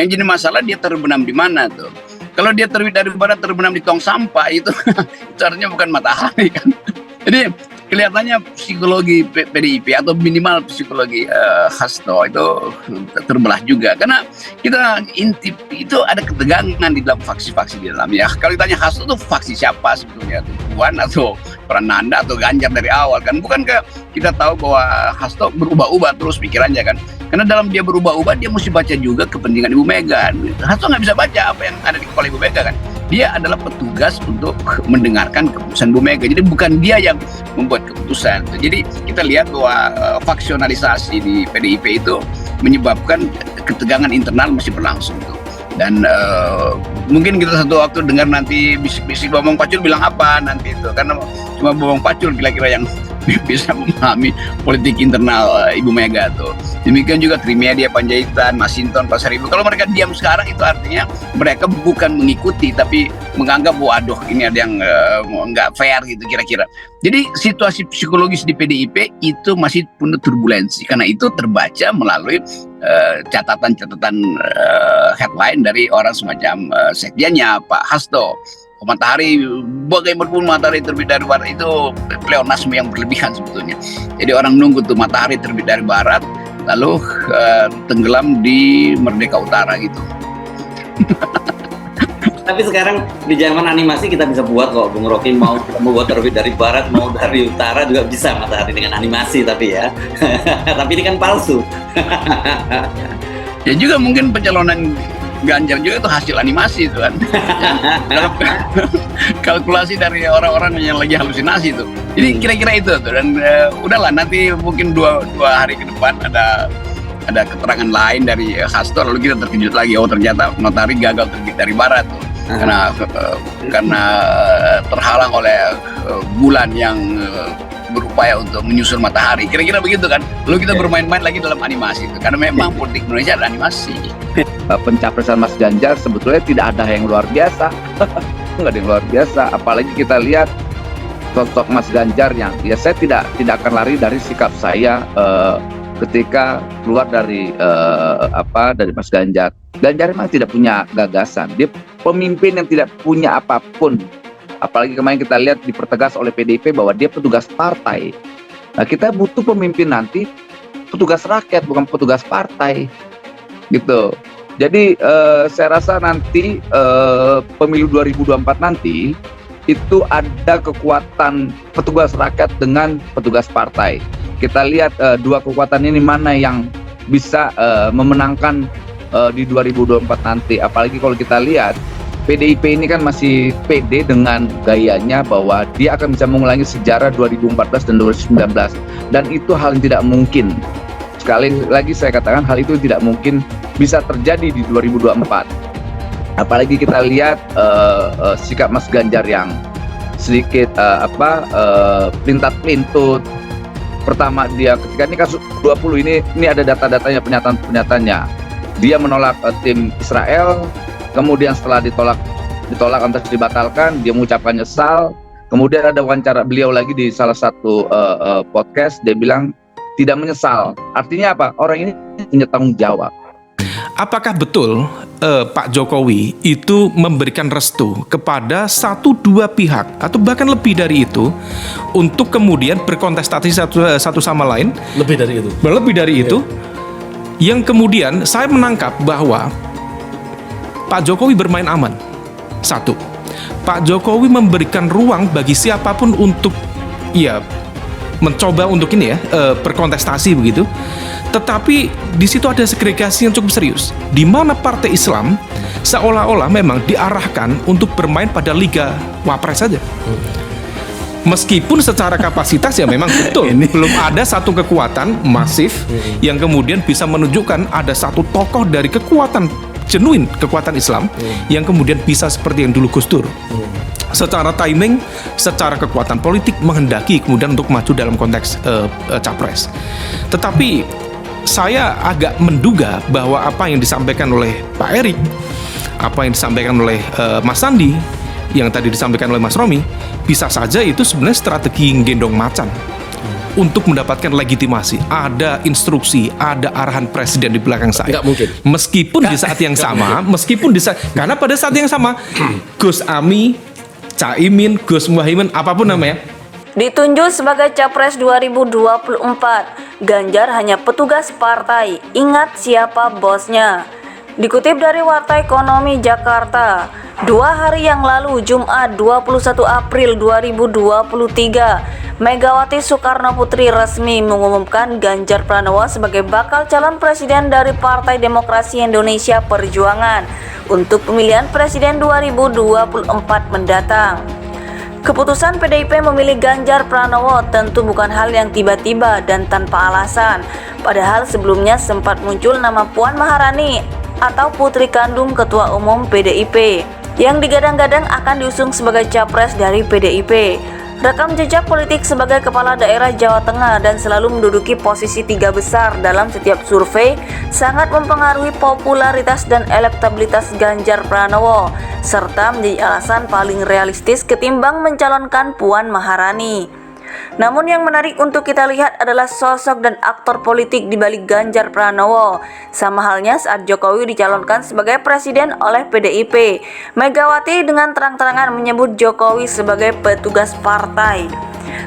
Yang jadi masalah dia terbenam di mana tuh. Kalau dia terbit dari barat terbenam di tong sampah itu itu artinya bukan matahari kan. Jadi kelihatannya psikologi PDIP atau minimal psikologi Hasto itu terbelah juga karena kita intip itu ada ketegangan di dalam faksi-faksi di dalam ya. Kalau ditanya Hasto itu faksi siapa sebetulnya, Puan atau Prananda atau Ganjar dari awal kan? Bukankah kita tahu bahwa Hasto berubah-ubah terus pikirannya kan? Karena dalam dia berubah-ubah dia mesti baca juga kepentingan Ibu Mega. Hasto nggak bisa baca apa yang ada di kepala Ibu Mega kan? Dia adalah petugas untuk mendengarkan keputusan Bu Mega. Jadi bukan dia yang membuat keputusan. Jadi kita lihat bahwa faksionalisasi di PDIP itu menyebabkan ketegangan internal masih berlangsung tuh. Dan mungkin kita satu waktu dengar nanti bisik-bisik Bambang Pacul bilang apa nanti itu, karena cuma Bambang Pacul kira-kira yang bisa memahami politik internal Ibu Mega tuh. Demikian juga Trimedia, Panjaitan, Masinton, Pasaribu. Kalau mereka diam sekarang itu artinya mereka bukan mengikuti tapi menganggap waduh ini ada yang nggak fair gitu kira-kira. Jadi situasi psikologis di PDIP itu masih penuh turbulensi. Karena itu terbaca melalui catatan-catatan headline dari orang semacam sekjennya Pak Hasto. Matahari, bagaimanapun matahari terbit dari barat itu pleonasme yang berlebihan sebetulnya. Jadi orang nunggu tuh matahari terbit dari barat, lalu tenggelam di Merdeka Utara gitu. Tapi sekarang di zaman animasi kita bisa buat kok, Bung Rocky, mau buat terbit dari barat, mau dari utara juga bisa matahari dengan animasi tapi ya. Tapi ini kan palsu. Ya juga mungkin pencalonan Ganjar juga itu hasil animasi itu kan. Kalkulasi dari orang-orang yang lagi halusinasi itu. Jadi kira-kira itu tuh, dan udahlah nanti mungkin dua hari ke depan ada keterangan lain dari Hasto, lalu kita terkejut lagi, oh ternyata matahari gagal terbit dari barat tuh. Karena terhalang oleh bulan yang berupaya untuk menyusul matahari, kira-kira begitu kan. Lalu kita bermain-main lagi dalam animasi itu, karena memang politik Indonesia ada animasi. Pencapresan Mas Ganjar sebetulnya tidak ada yang luar biasa. Nggak ada yang luar biasa, apalagi kita lihat sosok Mas Ganjar yang ya saya tidak akan lari dari sikap saya ketika keluar dari dari Mas Ganjar. Ganjar memang tidak punya gagasan, dia pemimpin yang tidak punya apapun. Apalagi kemarin kita lihat dipertegas oleh PDIP bahwa dia petugas partai. Nah, kita butuh pemimpin nanti petugas rakyat, bukan petugas partai, gitu. Jadi saya rasa nanti pemilu 2024 nanti itu ada kekuatan petugas rakyat dengan petugas partai. Kita lihat dua kekuatan ini mana yang bisa memenangkan di 2024 nanti. Apalagi kalau kita lihat PDIP ini kan masih pede dengan gayanya bahwa dia akan bisa mengulangi sejarah 2014 dan 2019, dan itu hal yang tidak mungkin. Sekali lagi saya katakan hal itu tidak mungkin bisa terjadi di 2024. Apalagi kita lihat sikap Mas Ganjar yang sedikit pelintat-pelintut. Pertama dia ketika ini kasus 20 ini ada data-datanya, pernyataan-pernyataannya. Dia menolak tim Israel, kemudian setelah ditolak lantas dibatalkan, dia mengucapkan nyesal. Kemudian ada wawancara beliau lagi di salah satu podcast, dia bilang tidak menyesal. Artinya apa? Orang ini punya tanggung jawab. Apakah betul Pak Jokowi itu memberikan restu kepada 1-2 pihak atau bahkan lebih dari itu untuk kemudian berkontestasi satu sama lain? Lebih dari itu. Lebih dari itu. Yang kemudian saya menangkap bahwa Pak Jokowi bermain aman. Satu, Pak Jokowi memberikan ruang bagi siapapun untuk mencoba untuk berkontestasi begitu. Tetapi di situ ada segregasi yang cukup serius, di mana Partai Islam seolah-olah memang diarahkan untuk bermain pada Liga Wapres saja. Meskipun secara kapasitas ya memang betul belum ada satu kekuatan masif yang kemudian bisa menunjukkan ada satu tokoh dari kekuatan genuin, kekuatan Islam yang kemudian bisa seperti yang dulu Gus Dur. Secara timing, secara kekuatan politik menghendaki kemudian untuk maju dalam konteks capres. Tetapi saya agak menduga bahwa apa yang disampaikan oleh Pak Erik, apa yang disampaikan oleh Mas Sandi, yang tadi disampaikan oleh Mas Romi, bisa saja itu sebenarnya strategi gendong macan. untuk mendapatkan legitimasi. Ada instruksi, ada arahan presiden di belakang saya. Nggak mungkin. Meskipun di saat yang sama, karena pada saat yang sama, Gus Ami, Caimin, Gus Muhaimin, apapun namanya, Ditunjuk sebagai Capres 2024, Ganjar hanya petugas partai, ingat siapa bosnya. Dikutip dari Warta Ekonomi Jakarta, 2 hari yang lalu Jumat 21 April 2023, Megawati Soekarno Putri resmi mengumumkan Ganjar Pranowo sebagai bakal calon presiden dari Partai Demokrasi Indonesia Perjuangan untuk pemilihan presiden 2024 mendatang. Keputusan PDIP memilih Ganjar Pranowo tentu bukan hal yang tiba-tiba dan tanpa alasan. Padahal sebelumnya sempat muncul nama Puan Maharani atau putri kandung Ketua Umum PDIP yang digadang-gadang akan diusung sebagai capres dari PDIP. Rekam jejak politik sebagai kepala daerah Jawa Tengah dan selalu menduduki posisi 3 besar dalam setiap survei sangat mempengaruhi popularitas dan elektabilitas Ganjar Pranowo, serta menjadi alasan paling realistis ketimbang mencalonkan Puan Maharani. Namun yang menarik untuk kita lihat adalah sosok dan aktor politik di balik Ganjar Pranowo. Sama halnya saat Jokowi dicalonkan sebagai presiden oleh PDIP, Megawati dengan terang-terangan menyebut Jokowi sebagai petugas partai.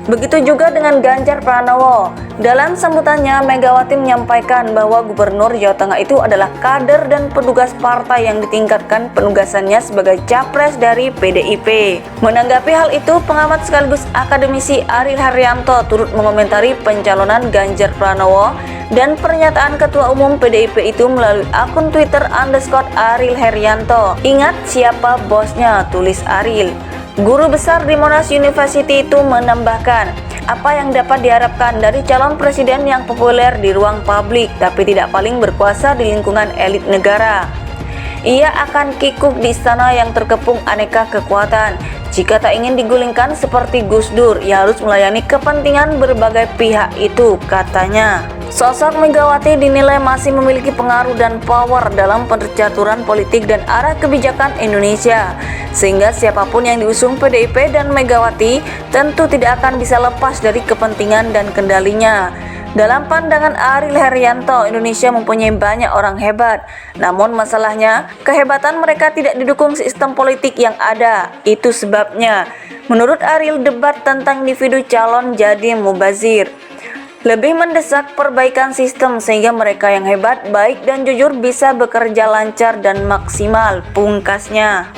Begitu juga dengan Ganjar Pranowo. Dalam sambutannya, Megawati menyampaikan bahwa Gubernur Jawa Tengah itu adalah kader dan petugas partai yang ditingkatkan penugasannya sebagai capres dari PDIP. Menanggapi hal itu, pengamat sekaligus akademisi Ariel Haryanto turut mengomentari pencalonan Ganjar Pranowo dan pernyataan Ketua Umum PDIP itu melalui akun Twitter _Ariel Haryanto. Ingat siapa bosnya, tulis Ariel. Guru besar di Monash University itu menambahkan, apa yang dapat diharapkan dari calon presiden yang populer di ruang publik tapi tidak paling berkuasa di lingkungan elit negara. Ia akan kikuk di istana yang terkepung aneka kekuatan. Jika tak ingin digulingkan seperti Gus Dur, ia harus melayani kepentingan berbagai pihak itu, katanya. Sosok Megawati dinilai masih memiliki pengaruh dan power dalam pencaturan politik dan arah kebijakan Indonesia, sehingga siapapun yang diusung PDIP dan Megawati tentu tidak akan bisa lepas dari kepentingan dan kendalinya. Dalam pandangan Ariel Haryanto, Indonesia mempunyai banyak orang hebat, namun masalahnya kehebatan mereka tidak didukung sistem politik yang ada. Itu sebabnya, menurut Ariel, debat tentang individu calon jadi mubazir. Lebih mendesak perbaikan sistem sehingga mereka yang hebat, baik dan jujur bisa bekerja lancar dan maksimal, pungkasnya.